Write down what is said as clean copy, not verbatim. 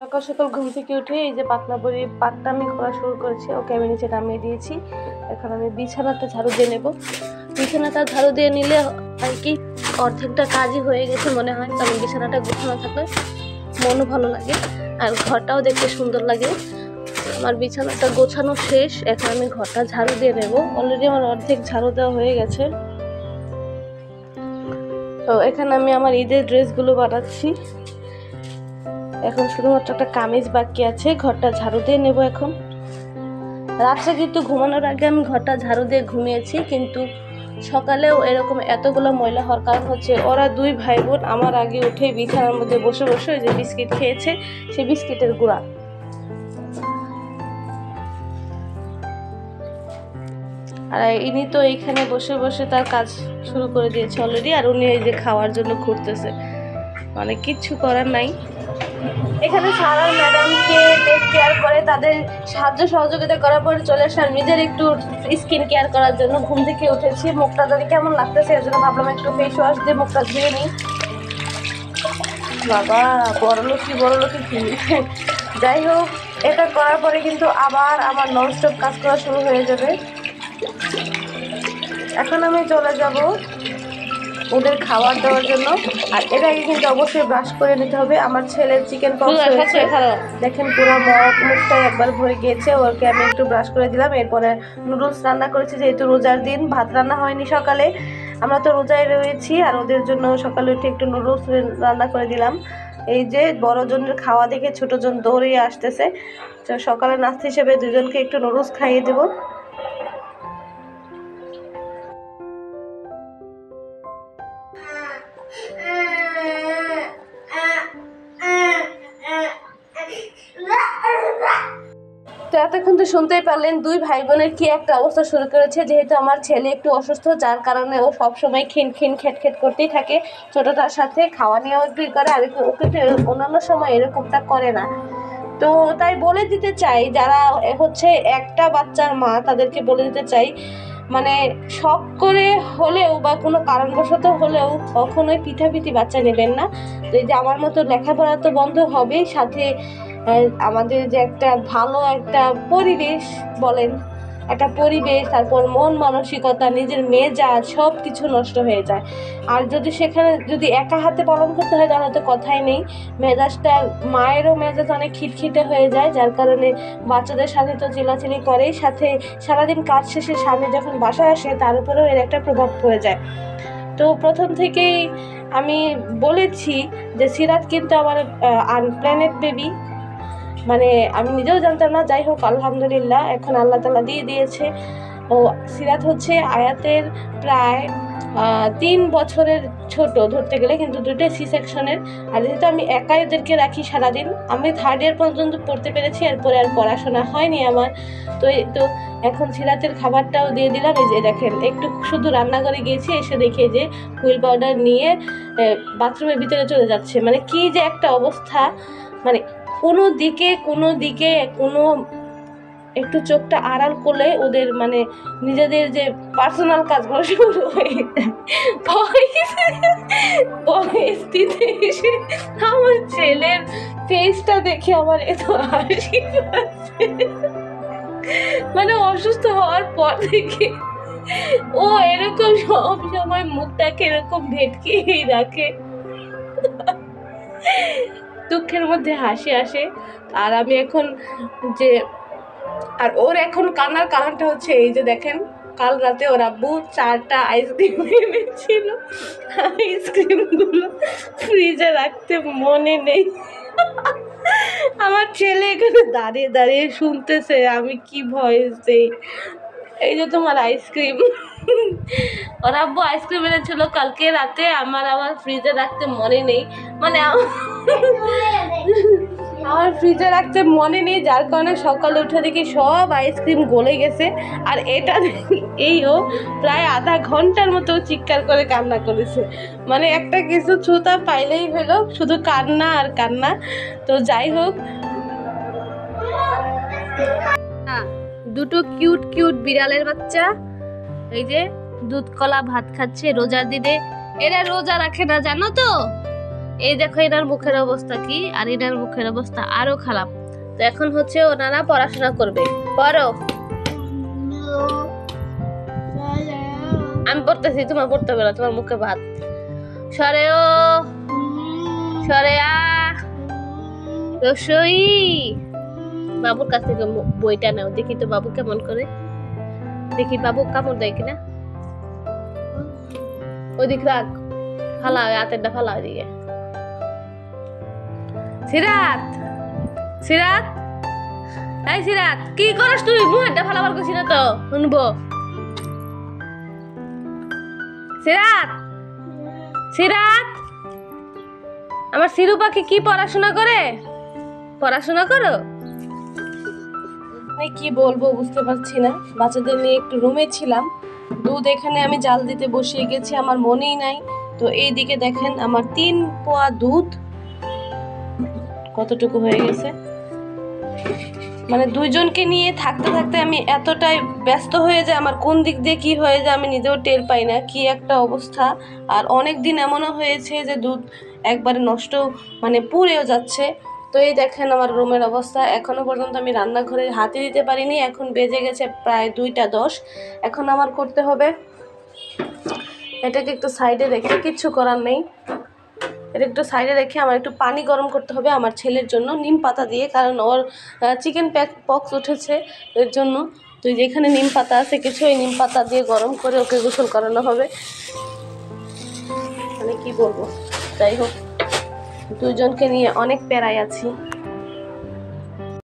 সকাল সকাল ঘুম থেকে উঠে এই যে পাতলা বড়ি পাকনামি করা শুরু করেছে। ওকে আমি নিচে নামিয়ে দিয়েছি। এখন আমি বিছানাটা ঝাড়ু দিয়ে নেব। বিছানাটা ঝাড়ু দিয়ে নিলে আর কি অর্ধেকটা কাজই হয়ে গেছে মনে হয়, কারণ বিছানাটা গোছানো থাকলে মনও ভালো লাগে আর ঘরটাও দেখতে সুন্দর লাগে। আমার বিছানাটা গোছানো শেষ, এখন আমি ঘরটা ঝাড়ু দিয়ে নেব। অলরেডি আমার অর্ধেক ঝাড়ু দেওয়া হয়ে গেছে। তো এখানে আমি আমার ঈদের ড্রেসগুলো বানাচ্ছি। এখন শুধুমাত্র একটা কামিজ বাকি আছে, ঘরটা ঝাড়ু দিয়ে নেব। এখন রাত্রে কিন্তু ঘুমানোর আগে আমি ঘরটা ঝাড়ু দিয়ে ঘুমিয়েছি, কিন্তু সকালেও এরকম এতগুলো ময়লা হওয়ার কারণ হচ্ছে ওরা দুই ভাই বোন আমার আগে উঠে বিছানার মধ্যে বসে বসে ওই যে বিস্কিট খেয়েছে, সেই বিস্কিটের গুঁড়া। আর ইনি তো এইখানে বসে বসে তার কাজ শুরু করে দিয়েছে অলরেডি, আর উনি এই যে খাওয়ার জন্য ঘুরতেছে। মানে কিচ্ছু করার নাই। এখানে সারা ম্যাডামকে টেক কেয়ার করে, তাদের সাহায্য সহযোগিতা করার পরে চলে আসলাম নিজের একটু স্কিন কেয়ার করার জন্য। ঘুম থেকে উঠেছি, মুখটা যদি কেমন লাগতেছে এর জন্য ভাবলাম একটু ফেস ওয়াশ দিয়ে মুখটা ধুয়ে নিই। বাবা বড়লোকি ফিল। যাই হোক, এটা করার পরে কিন্তু আবার আমার ননস্টপ কাজ করা শুরু হয়ে যাবে। এখন আমি চলে যাব ওদের খাবার দেওয়ার জন্য। আর এর আগে কিন্তু অবশ্যই ব্রাশ করে নিতে হবে। আমার ছেলের চিকেন পক্স হয়েছে, দেখেন পুরো মুখটাই একবার ভরে গিয়েছে। ওকে আমি একটু ব্রাশ করে দিলাম। এরপরে নুডলস রান্না করেছি, যেহেতু রোজার দিন ভাত রান্না হয়নি সকালে, আমরা তো রোজায় রয়েছি। আর ওদের জন্য সকালে উঠে একটু নুডলস রান্না করে দিলাম। এই যে বড়জনের খাওয়া দেখে ছোটজন দৌড়িয়ে আসতেছে, তো সকালে নাস্তা হিসেবে দুজনকে একটু নুডলস খাইয়ে দেবো। তো এতক্ষণ তো শুনতেই পারলেন দুই ভাই বোনের কি একটা অবস্থা শুরু করেছে। যেহেতু আমার ছেলে একটু অসুস্থ, যার কারণে ও সবসময় খিন খেট করতেই থাকে। ছোটটার সাথে খাওয়া নিয়েও একটু করে, আর ওকে অন্যান্য সময় এরকমটা করে না। তো তাই বলে দিতে চাই, যারা হচ্ছে একটা বাচ্চার মা তাদেরকে বলে দিতে চাই, মানে শখ করে হলেও বা কোনো কারণবশত হলেও কখনোই পিঠাপিঠি বাচ্চা নেবেন না। তো এই যে আমার মতো লেখাপড়া তো বন্ধ হবে, সাথে আমাদের যে একটা ভালো একটা পরিবেশ বলেন, একটা পরিবেশ, তারপর মন মানসিকতা, নিজের মেজাজ সব কিছু নষ্ট হয়ে যায়। আর যদি সেখানে যদি একা হাতে পালন করতে হয় তাহলে তো কথাই নেই। মেজাজটা মায়েরও মেজাজ অনেক খিটখিটে হয়ে যায়, যার কারণে বাচ্চাদের সাথে তো চিল্লাচিল্লি করেই, সাথে সারাদিন কাজ শেষে স্বামী যখন বাসায় আসে তার উপরেও এর একটা প্রভাব পড়ে যায়। তো প্রথম থেকেই আমি বলেছি যে সিরাত কিন্তু আমার আনপ্ল্যানেড বেবি, মানে আমি নিজেও জানতাম না। যাই হোক, আলহামদুলিল্লাহ এখন আল্লাহ তাআলা দিয়ে দিয়েছে। ও সিরাত হচ্ছে আয়াতের প্রায় 3 বছরের ছোট ধরতে গেলে, কিন্তু দুটোই সি সেকশনের। আর যেহেতু আমি একাই ওদেরকে রাখি সারাদিন, আমি 3rd ইয়ার পর্যন্ত পড়তে পেরেছি, এরপরে আর পড়াশোনা হয়নি আমার। তো এখন সিরাতের খাবারটাও দিয়ে দিলাম। এই যে দেখেন, একটু শুধু রান্নাঘরে গিয়েছি, এসে দেখে যে হুইল পাউডার নিয়ে বাথরুমের ভিতরে চলে যাচ্ছে। মানে কি যে একটা অবস্থা, মানে কোনো দিকে কোনো একটু চোখটা আড়াল করলে ওদের মানে নিজেদের যে পার্সোনাল কাজগুলো শুরু হয়ে যায়। পরিস্থিতি এসে আমার ছেলের ফেসটা দেখে আমার এত হাসি পাচ্ছে। মানে অসুস্থ হওয়ার পর থেকে ও এরকম সব সময় মুখটাকে এরকম ভেটকেই রাখে, দুঃখের মধ্যে হাসি আসে। আর আমি এখন যে, আর ওর এখন কান্নার কারণটা হচ্ছে এই যে দেখেন, কাল রাতে ওর আব্বু 4টা আইসক্রিম এনেছিল। আইসক্রিমগুলো ফ্রিজে রাখতে মনে নেই। আমার ছেলে এখানে দাঁড়িয়ে দাঁড়িয়ে শুনতেছে আমি কি ভয়েস দেই। এই যে তোমার আইসক্রিম, ওর আব্বু আইসক্রিম এনেছিল কালকে রাতে, আমার আবার ফ্রিজে রাখতে মনে নেই। মানে আমার ফ্রিজে রাখতে মনে নেই, যার কারণে সকালে উঠে দেখি সব আইসক্রিম গলে গেছে। আর এটা ও প্রায় আধা ঘন্টার মতো চিৎকার করে কান্না করেছে। মানে একটা কিছু ছুতা পাইলেই হলো, শুধু কান্না আর কান্না। তো যাই হোক, দুটো কিউট বিড়ালের বাচ্চা এই যে দুধ কলা ভাত খাচ্ছে রোজার দিনে। এরা রোজা রাখে না জানো তো, এই দেখো এনার মুখের অবস্থা কি, আর এনার মুখের অবস্থা আরো খারাপ। তো এখন হচ্ছে ওনারা পড়াশোনা করবে। পড়ো। আমি পড়তেছি, তোমার পড়তে হবে না, তোমার মুখে ভাত। সরে ও, সরে আ রসই। বাবুর কাছ থেকে বইটা নাও, দেখি তো বাবু কেমন করে, দেখি বাবু কামড় দেয় কিনা। ওইদিক রাখ, ফালা হাতেরটা ফালা ওইদিকে। সিরাত, সিরাত, এই সিরাত কি করস তুই? মুখেরটা ফালাবার কইছি না তো, শুনবো। সিরাত, সিরাত, আমার সিরু পাখি কি পড়াশোনা করে? পড়াশোনা করো? কি বলবো বুঝতে পারছি না। বাচ্চাদের নিয়ে একটু রুমে ছিলাম, দুধ এখানে আমি জাল দিতে বসিয়ে গেছি, আমার মনেই নাই। তো এইদিকে দেখেন আমার 3 পোয়া দুধ কতটুকু হয়ে গেছে। মানে দুইজনকে নিয়ে থাকতে থাকতে আমি এতটাই ব্যস্ত হয়ে যায়, আমার কোন দিক দিয়ে কি হয়ে যায় আমি নিজেও টের পাই না, কি একটা অবস্থা। আর অনেক দিন এমনও হয়েছে যে দুধ একবারে নষ্ট, মানে পুড়েও যাচ্ছে। তো এই দেখেন আমার রুমের অবস্থা। এখনো পর্যন্ত আমি রান্নাঘরে হাতই দিতে পারিনি। এখন বেজে গেছে প্রায় 2টা 10। এখন আমার করতে হবে, এটাকে একটু সাইডে রেখে, কিচ্ছু করার নেই, এটা একটু সাইডে রেখে আমার একটু পানি গরম করতে হবে আমার ছেলের জন্য নিম পাতা দিয়ে, কারণ ওর চিকেন পক্স উঠেছে এর জন্য। তো যেখানে নিম পাতা আছে কিছু, এই নিম পাতা দিয়ে গরম করে ওকে গোসল করানো হবে। মানে কি বলবো, যাই হোক দুইজনকে নিয়ে অনেক প্যারায় আছি।